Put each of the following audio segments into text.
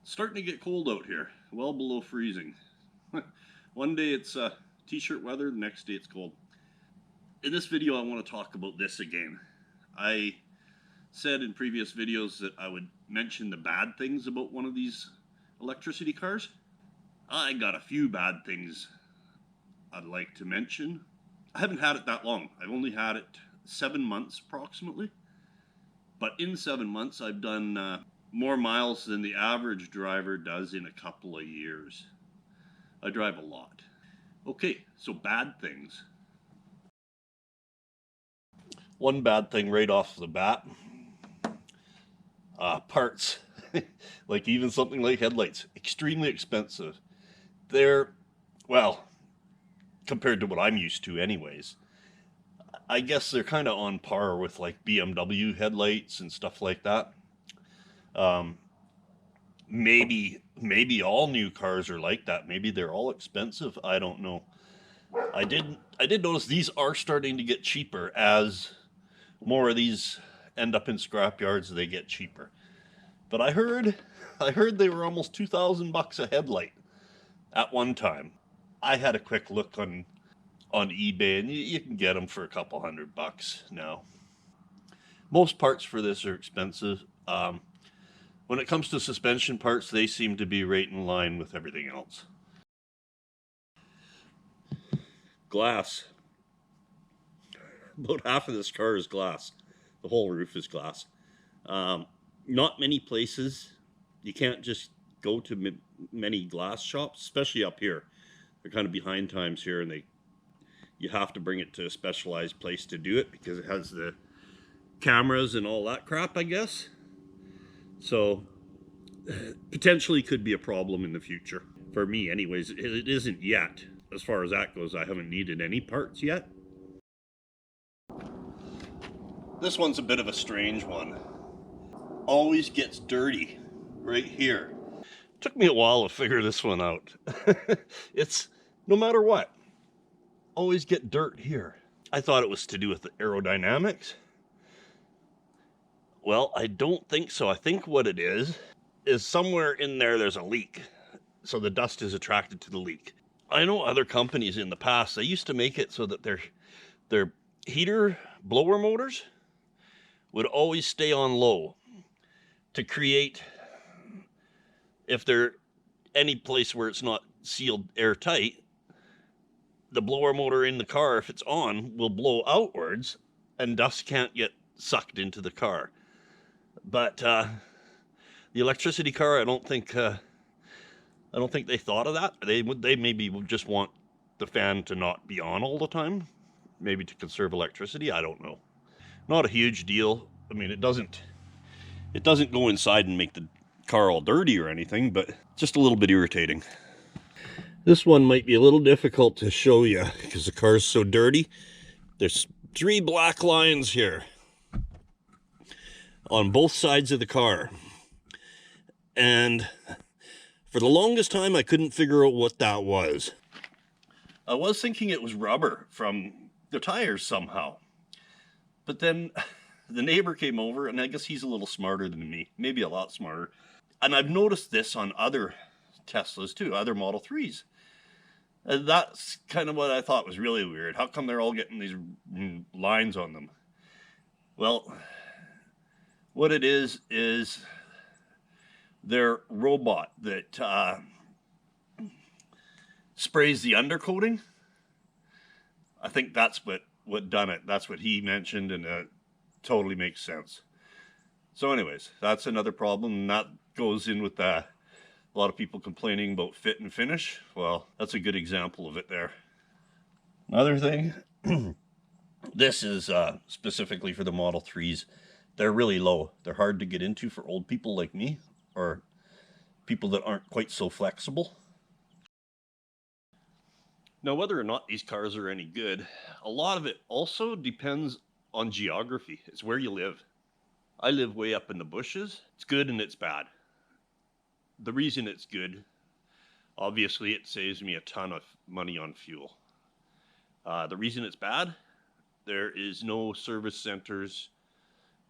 Starting to get cold out here, well below freezing. One day it's t-shirt weather, the next day it's cold. In this video I want to talk about this again. I said in previous videos that I would mention the bad things about one of these electricity cars. I got a few bad things I'd like to mention. I haven't had it that long. I've only had it 7 months approximately. But in 7 months I've done more miles than the average driver does in a couple of years. I drive a lot. Okay, so bad things. One bad thing right off the bat. Parts. Like even something like headlights. Extremely expensive. They're, well, compared to what I'm used to anyways, I guess they're kind of on par with like BMW headlights and stuff like that. Maybe all new cars are like that. Maybe they're all expensive. I don't know. I did notice these are starting to get cheaper as more of these end up in scrap yards. They get cheaper. But I heard they were almost $2,000 a headlight at one time. I had a quick look on eBay, and you can get them for a couple $100 now. Most parts for this are expensive. When it comes to suspension parts, they seem to be right in line with everything else. Glass. About half of this car is glass. The whole roof is glass. Not many places. You can't just go to many glass shops, especially up here. They're kind of behind times here, and you have to bring it to a specialized place to do it because it has the cameras and all that crap, I guess. So potentially could be a problem in the future. For me anyways, it isn't yet. As far as that goes, I haven't needed any parts yet. This one's a bit of a strange one. Always gets dirty right here. Took me a while to figure this one out. It's no matter what, always get dirt here. I thought it was to do with the aerodynamics. Well, I don't think so. I think what it is somewhere in there's a leak. So the dust is attracted to the leak. I know other companies in the past, they used to make it so that their heater blower motors would always stay on low to create, if they're any place where it's not sealed airtight, the blower motor in the car, if it's on, will blow outwards and dust can't get sucked into the car. But the electricity car, I don't think they thought of that. They maybe would just want the fan to not be on all the time, maybe to conserve electricity. I don't know. Not a huge deal. I mean, it doesn't go inside and make the car all dirty or anything, but just a little bit irritating. This one might be a little difficult to show you because the car's so dirty. There's 3 black lines here on both sides of the car. And for the longest time, I couldn't figure out what that was. I was thinking it was rubber from the tires somehow. But then the neighbor came over, and I guess he's a little smarter than me, maybe a lot smarter. And I've noticed this on other Teslas too, other Model 3s. And that's kind of what I thought was really weird. How come they're all getting these lines on them? Well, what it is their robot that sprays the undercoating. I think that's what done it. That's what he mentioned, and it totally makes sense. So anyways, that's another problem, and that goes in with a lot of people complaining about fit and finish. Well, that's a good example of it there. Another thing, this is specifically for the Model 3s. They're really low. They're hard to get into for old people like me, or people that aren't quite so flexible. Now, whether or not these cars are any good, a lot of it also depends on geography. It's where you live. I live way up in the bushes. It's good and it's bad. The reason it's good, obviously it saves me a ton of money on fuel. The reason it's bad, there is no service centers.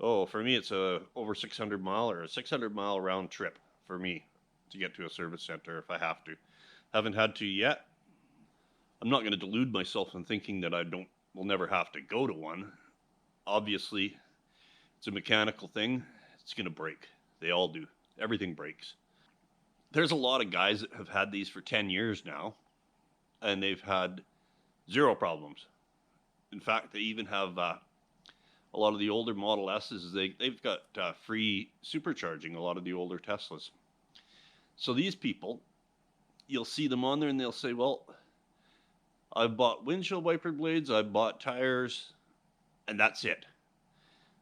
Oh, for me it's a over 600 mile or a 600 mile round trip for me to get to a service center if I have to. Haven't had to yet. I'm not going to delude myself in thinking that will never have to go to one. Obviously, it's a mechanical thing. It's going to break. They all do. Everything breaks. There's a lot of guys that have had these for 10 years now, and they've had zero problems. In fact, they even have a lot of the older Model S's, they've got free supercharging, a lot of the older Teslas. So these people, you'll see them on there and they'll say, well, I've bought windshield wiper blades, I've bought tires, and that's it.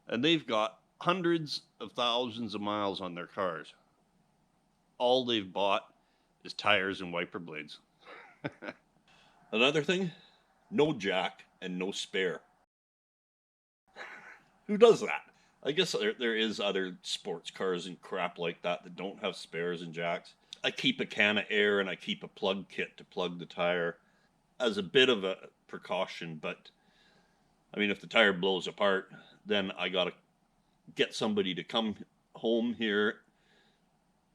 And they've got hundreds of thousands of miles on their cars. All they've bought is tires and wiper blades. Another thing, no jack and no spare. Who does that? I guess there is other sports cars and crap like that don't have spares and jacks. I keep a can of air and I keep a plug kit to plug the tire as a bit of a precaution, but I mean, if the tire blows apart, then I gotta get somebody to come home here,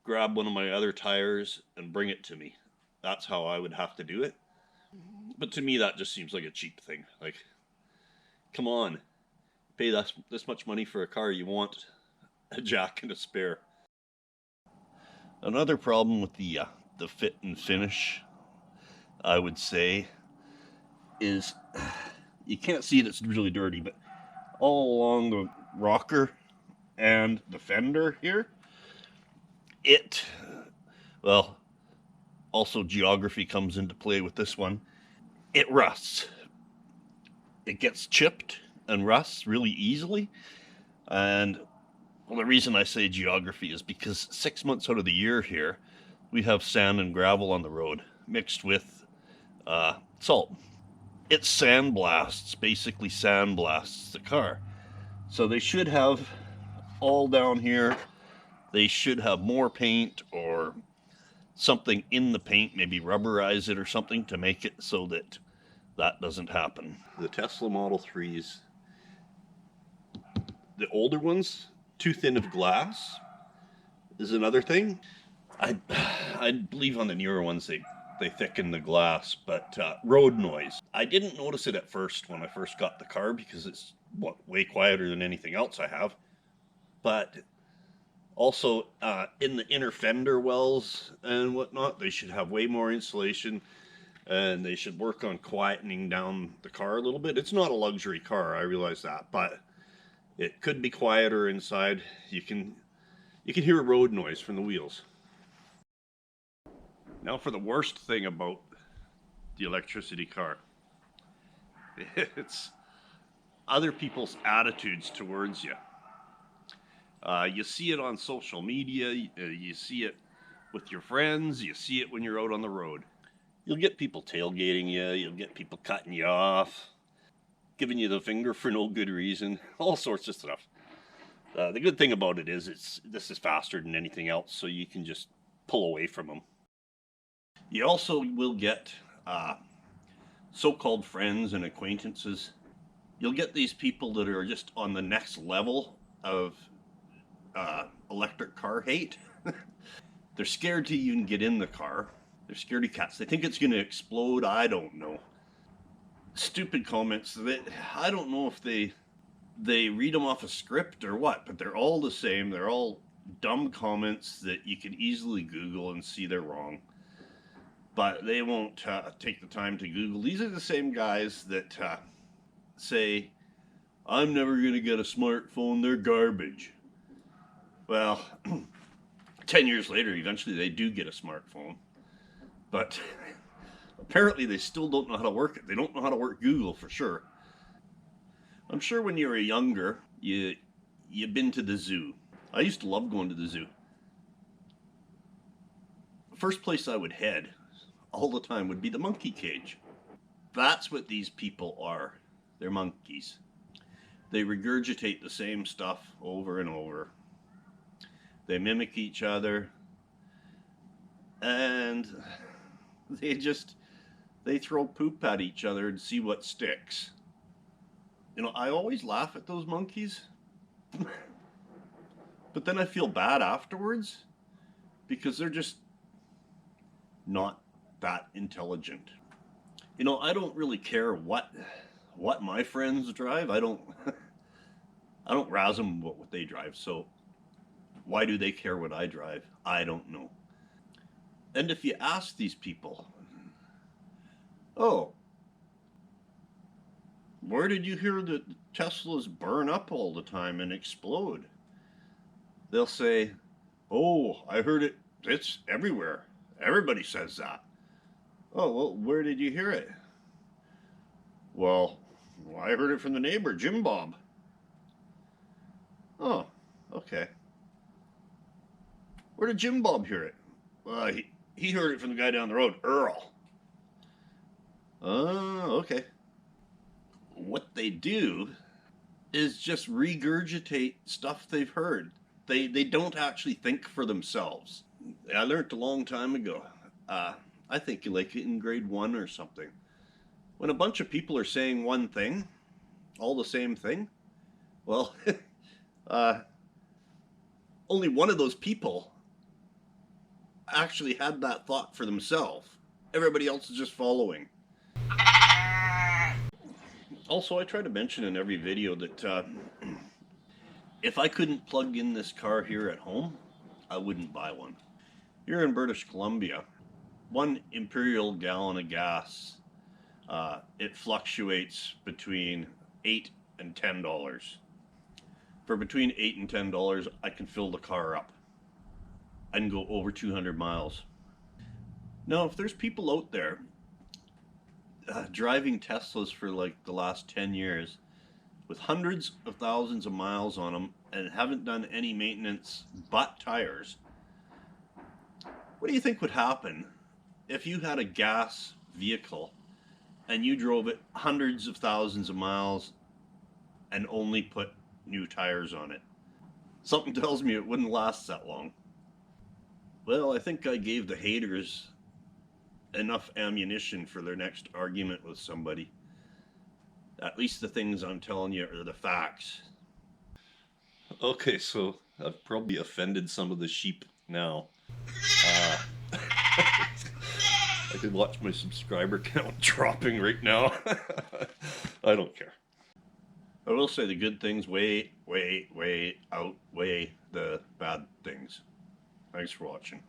grab one of my other tires and bring it to me. That's how I would have to do it. But to me, that just seems like a cheap thing. Like, come on, pay this much money for a car, you want a jack and a spare. Another problem with the fit and finish, I would say, is you can't see it, it's really dirty, but all along the rocker and the fender here, well, also geography comes into play with this one. It rusts. It gets chipped and rusts really easily. And well, the reason I say geography is because 6 months out of the year here, we have sand and gravel on the road mixed with salt. It sandblasts, basically sandblasts the car. So they should have all down here, they should have more paint or something in the paint, maybe rubberize it or something to make it so that that doesn't happen. The Tesla Model 3s, the older ones, too thin of glass is another thing. I believe on the newer ones they thicken the glass, but road noise. I didn't notice it at first when I first got the car because it's way quieter than anything else I have. But also in the inner fender wells and whatnot, they should have way more insulation, and they should work on quietening down the car a little bit. It's not a luxury car, I realize that, but it could be quieter inside. You can hear road noise from the wheels. Now for the worst thing about the electricity car. It's other people's attitudes towards you. You see it on social media, you see it with your friends, you see it when you're out on the road. You'll get people tailgating you, you'll get people cutting you off, giving you the finger for no good reason, all sorts of stuff. The good thing about it is this is faster than anything else, so you can just pull away from them. You also will get so-called friends and acquaintances. You'll get these people that are just on the next level of electric car hate. They're scared to even get in the car. They're scaredy cats. They think it's going to explode. I don't know. Stupid comments that I don't know if they read them off a script or what, but they're all the same. They're all dumb comments that you can easily Google and see they're wrong. But they won't take the time to Google. These are the same guys that say, I'm never going to get a smartphone, they're garbage. Well, 10 years later, eventually they do get a smartphone. But apparently they still don't know how to work it. They don't know how to work Google for sure. I'm sure when you were younger, you've been to the zoo. I used to love going to the zoo. The first place I would head all the time would be the monkey cage. That's what these people are. They're monkeys. They regurgitate the same stuff over and over. They mimic each other. And they throw poop at each other and see what sticks. You know, I always laugh at those monkeys. But then I feel bad afterwards because they're just not that intelligent. You know, I don't really care what my friends drive. I don't I don't razz them what they drive. So why do they care what I drive? I don't know. And if you ask these people, oh, where did you hear that Teslas burn up all the time and explode? They'll say, oh, I heard it. It's everywhere. Everybody says that. Oh, well, where did you hear it? Well, I heard it from the neighbor, Jim Bob. Oh, okay. Where did Jim Bob hear it? Well, he heard it from the guy down the road, Earl. Oh, okay. What they do is just regurgitate stuff they've heard. They don't actually think for themselves. I learned a long time ago. I think like in grade 1 or something. When a bunch of people are saying one thing, all the same thing, well, only one of those people actually had that thought for themselves. Everybody else is just following. Also, I try to mention in every video that if I couldn't plug in this car here at home, I wouldn't buy one. Here in British Columbia, 1 imperial gallon of gas, it fluctuates between $8 and $10. For between $8 and $10, I can fill the car up. I can go over 200 miles. Now, if there's people out there driving Teslas for like the last 10 years with hundreds of thousands of miles on them and haven't done any maintenance but tires, what do you think would happen if you had a gas vehicle and you drove it hundreds of thousands of miles and only put new tires on it? Something tells me it wouldn't last that long. Well, I think I gave the haters enough ammunition for their next argument with somebody. At least the things I'm telling you are the facts. Okay, so I've probably offended some of the sheep now. I could watch my subscriber count dropping right now. I don't care. I will say the good things way outweigh the bad things. Thanks for watching.